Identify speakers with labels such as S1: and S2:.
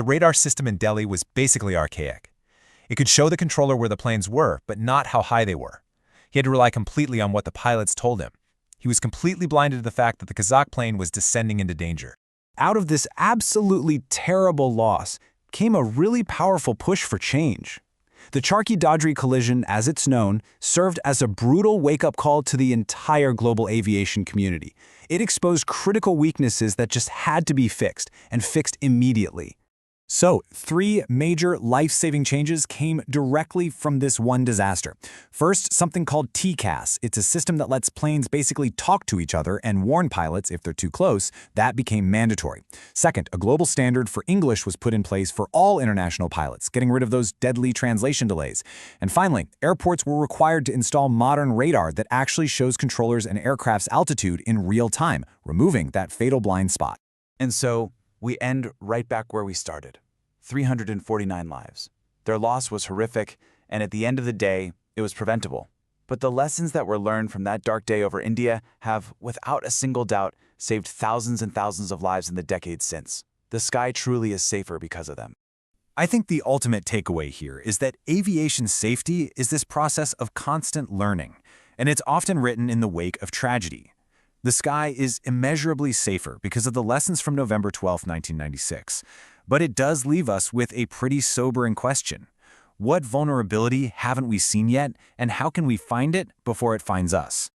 S1: The radar system in Delhi was basically archaic. It could show the controller where the planes were, but not how high they were. He had to rely completely on what the pilots told him. He was completely blinded to the fact that the Kazakh plane was descending into danger.
S2: Out of this absolutely terrible loss came a really powerful push for change. The Charkhi-Dadri collision, as it's known, served as a brutal wake-up call to the entire global aviation community. It exposed critical weaknesses that just had to be fixed, and fixed immediately. So, 3 major life-saving changes came directly from this one disaster. First, something called TCAS. It's a system that lets planes basically talk to each other and warn pilots if they're too close. That became mandatory. Second, a global standard for English was put in place for all international pilots, getting rid of those deadly translation delays. And finally, airports were required to install modern radar that actually shows controllers and aircraft's altitude in real time, removing that fatal blind spot.
S3: And so, we end right back where we started. 349 lives. Their loss was horrific, and at the end of the day, it was preventable. But the lessons that were learned from that dark day over India have, without a single doubt, saved thousands and thousands of lives in the decades since. The sky truly is safer because of them.
S1: I think the ultimate takeaway here is that aviation safety is this process of constant learning, and it's often written in the wake of tragedy. The sky is immeasurably safer because of the lessons from November 12, 1996. But it does leave us with a pretty sobering question. What vulnerability haven't we seen yet, and how can we find it before it finds us?